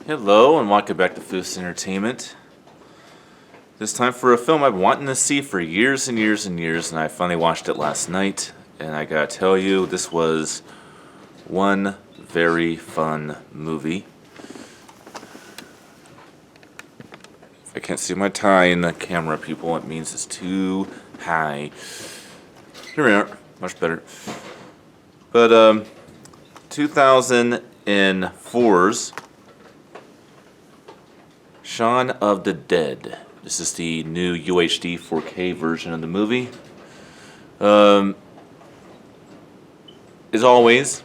Hello and welcome back to Foos Entertainment. This time for a film I've been wanting to see for years and years and years, and I finally watched it last night. And I gotta tell you, this was one very fun movie. If I can't see my tie in the camera, people, it means it's too high. Here we are, much better. But 2004's Shaun of the Dead. This is the new UHD 4K version of the movie. As always,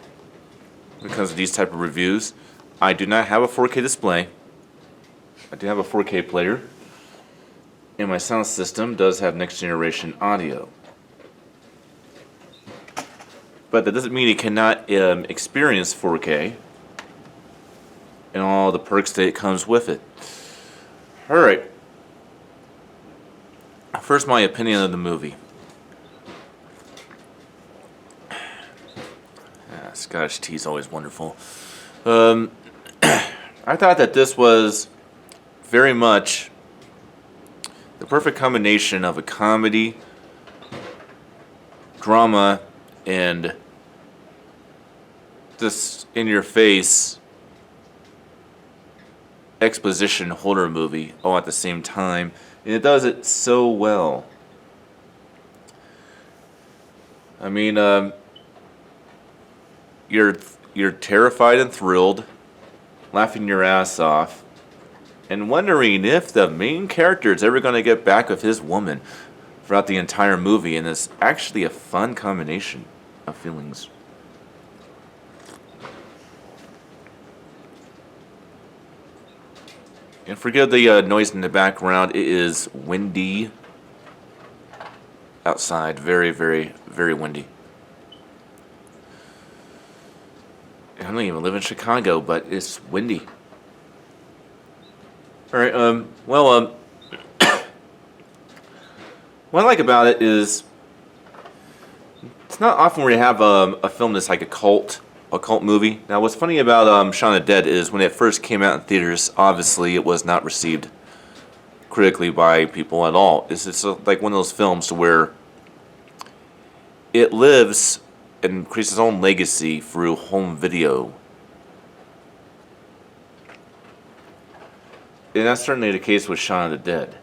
when it comes to these type of reviews, I do not have a 4K display. I do have a 4K player, and my sound system does have next generation audio. But that doesn't mean you cannot experience 4K and all the perks that it comes with it. Alright. First, my opinion of the movie. Scottish tea is always wonderful. I thought that this was very much the perfect combination of a comedy, drama, and this in-your-face exposition horror movie all at the same time, and it does it so well. I mean, you're terrified and thrilled, laughing your ass off, and wondering if the main character is ever going to get back with his woman throughout the entire movie, and it's actually a fun combination of feelings. And forgive the noise in the background. It is windy outside. Very, very, very windy. I don't even live in Chicago, but it's windy. Alright, what I like about it is it's not often where you have a film that's like a cult movie. Now, what's funny about Shaun of the Dead is when it first came out in theaters, obviously it was not received critically by people at all. It's like one of those films where it lives and creates its own legacy through home video. And that's certainly the case with Shaun of the Dead.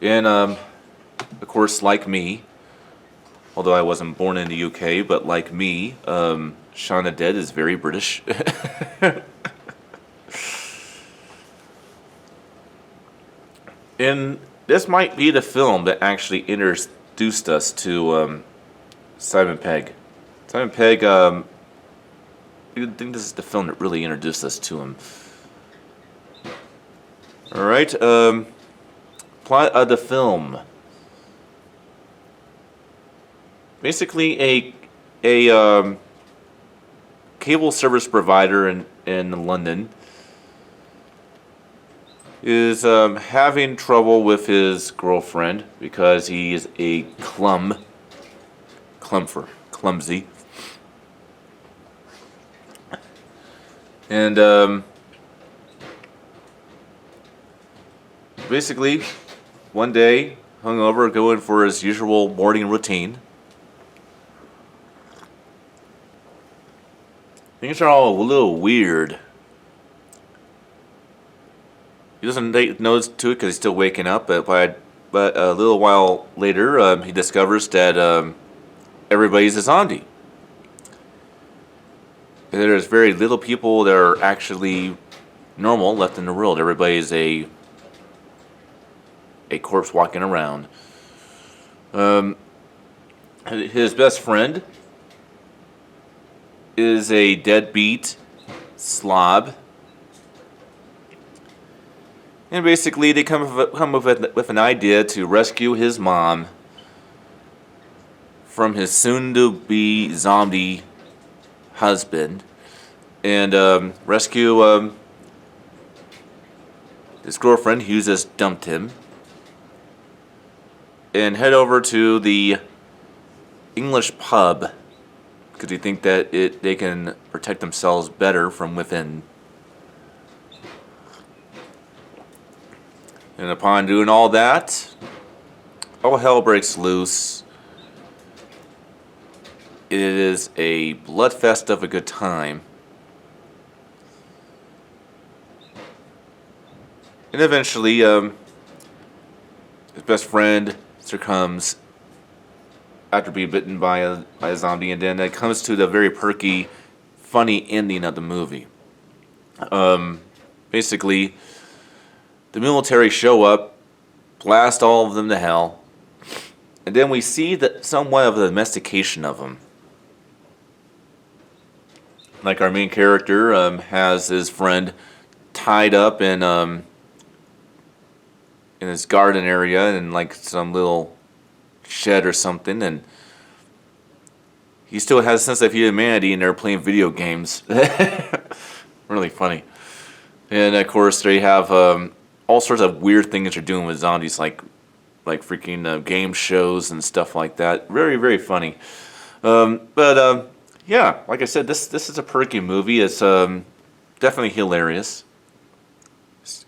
And, of course, like me, although I wasn't born in the UK, but like me, Shaun of the Dead is very British. And this might be the film that actually introduced us to Simon Pegg. Simon Pegg, I think this is the film that really introduced us to him. Alright, plot of the film. Basically, a cable service provider in London is having trouble with his girlfriend because he is a clumsy. And basically, one day, hungover, going for his usual morning routine. Things are all a little weird. He doesn't notice to it because he's still waking up, but a little while later, he discovers that everybody's a zombie. And there's very little people that are actually normal left in the world. Everybody's a corpse walking around. His best friend is a deadbeat slob, and basically they come up with an idea to rescue his mom from his soon-to-be zombie husband, and rescue his girlfriend, who just dumped him, and head over to the English pub because they think that they can protect themselves better from within. And upon doing all that, all hell breaks loose. It is a bloodfest of a good time. And eventually, his best friend succumbs after being bitten by a zombie, and then it comes to the very perky, funny ending of the movie. Basically, the military show up, blast all of them to hell, and then we see that somewhat of the domestication of them. Like our main character has his friend tied up in his garden area in like some little shed or something, and he still has a sense of humanity, and they're playing video games. Really funny. And of course they have all sorts of weird things they're doing with zombies, like freaking game shows and stuff like that. Very, very funny. Yeah, like I said, this is a perky movie. It's definitely hilarious.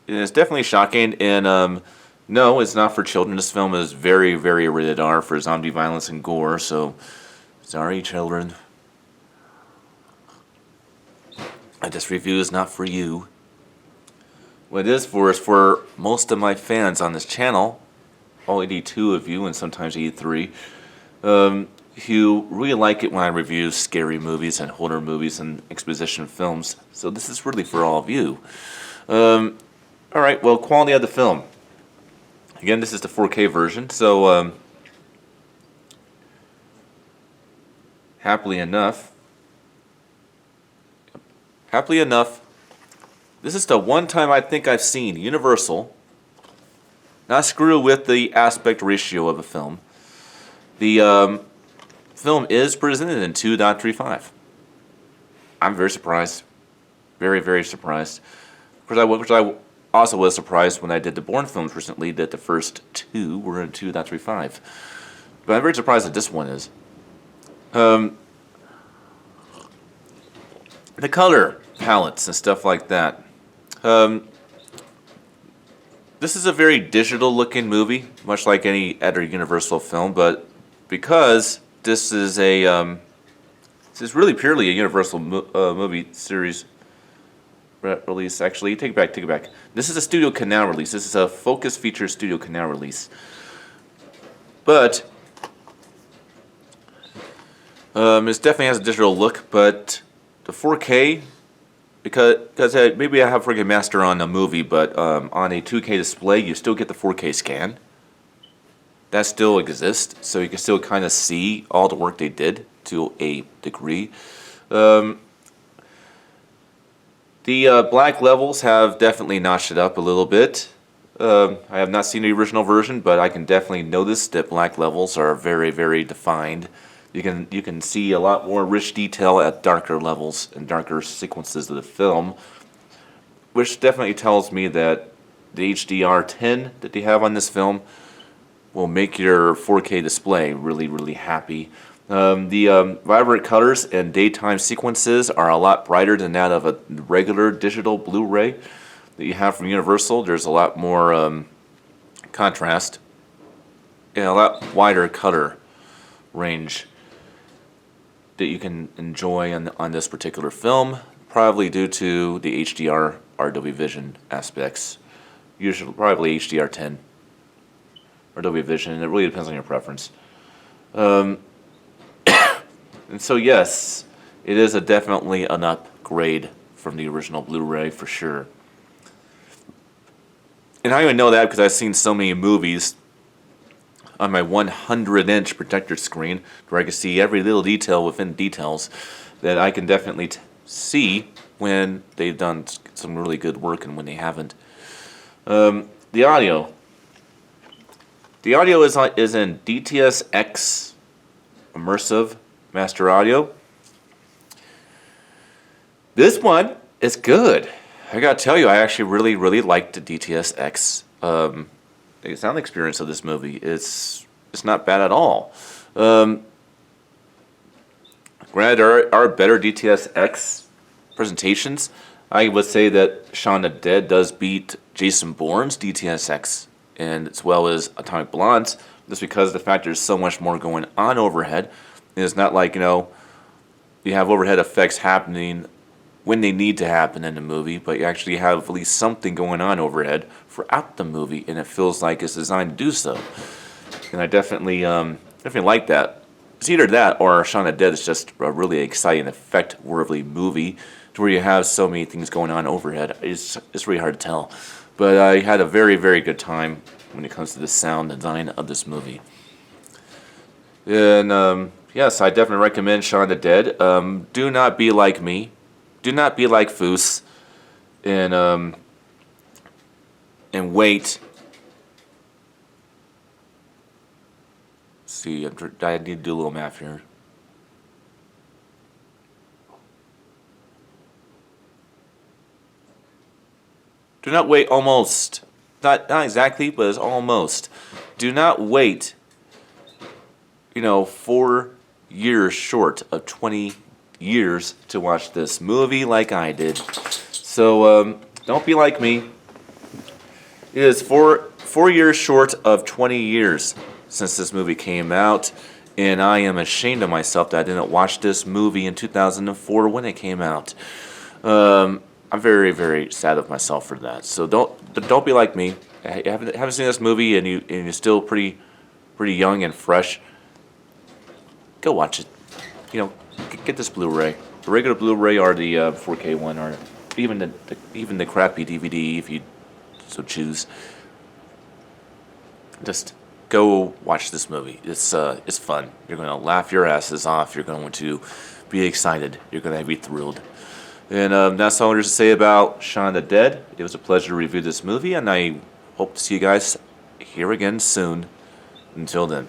It's definitely shocking, and no, it's not for children. This film is very, very rated R for zombie violence and gore, so sorry, children. This review is not for you. What it is for most of my fans on this channel, all 82 of you and sometimes 83, who really like it when I review scary movies and horror movies and exposition films. So this is really for all of you. Alright, well, quality of the film. Again, this is the 4K version, so happily enough, this is the one time I think I've seen Universal not screw with the aspect ratio of a film. The film is presented in 2.35. I'm very surprised. Very, very surprised. Of course, I also was surprised when I did the Bourne films recently that the first two were in 2.35. But I'm very surprised that this one is. The color palettes and stuff like that. This is a very digital looking movie, much like any other Universal film, but because this is really purely a Universal movie series release. Actually, take it back. This is a Studio Canal release. This is a Focus Features Studio Canal release. But it definitely has a digital look, but the 4K, because maybe I have freaking master on a movie, but on a 2K display, you still get the 4K scan. That still exists, so you can still kind of see all the work they did to a degree. The black levels have definitely notched it up a little bit. I have not seen the original version, but I can definitely notice that black levels are very, very defined. You can see a lot more rich detail at darker levels and darker sequences of the film, which definitely tells me that the HDR10 that they have on this film will make your 4K display really, really happy. The vibrant colors and daytime sequences are a lot brighter than that of a regular digital Blu-ray that you have from Universal. There's a lot more contrast and a lot wider color range that you can enjoy on this particular film, probably due to the HDR or Dolby Vision aspects. Usually, probably HDR10 or Dolby Vision. It really depends on your preference. And so, yes, it is definitely an upgrade from the original Blu-ray for sure. And I even know that because I've seen so many movies on my 100-inch projector screen where I can see every little detail within details that I can definitely see when they've done some really good work and when they haven't. The audio. The audio is in DTS-X immersive master audio. This one is good. I gotta tell you, I actually really, really liked the DTS-X the sound experience of this movie. It's not bad at all. Granted, there are better DTSX presentations. I would say that Shaun the Dead does beat Jason Bourne's DTSX, and as well as Atomic Blonde's, just because of the fact there's so much more going on overhead. And it's not like, you have overhead effects happening when they need to happen in the movie, but you actually have at least something going on overhead throughout the movie, and it feels like it's designed to do so. And I definitely like that. It's either that or Shaun the Dead is just a really exciting, effect-worthy movie to where you have so many things going on overhead. It's really hard to tell. But I had a very, very good time when it comes to the sound design of this movie. And yes, I definitely recommend Shaun the Dead. Do not be like me. Do not be like Foos. And wait. Let's see, I need to do a little math here. Do not wait almost. Not exactly, but it's almost. Do not wait, 4 years short of 20 years to watch this movie like I did. So, don't be like me. It is 4 years short of 20 years since this movie came out, and I am ashamed of myself that I didn't watch this movie in 2004 when it came out. I'm very, very sad of myself for that. So don't be like me. You haven't seen this movie and you're still pretty young and fresh. Go watch it. Get this Blu-ray. The regular Blu-ray or the 4K one, or even the crappy DVD if you so choose. Just go watch this movie. It's fun. You're gonna laugh your asses off. You're going to be excited. You're gonna be thrilled. And that's all there's to say about Shaun the Dead. It was a pleasure to review this movie, and I hope to see you guys here again soon. Until then.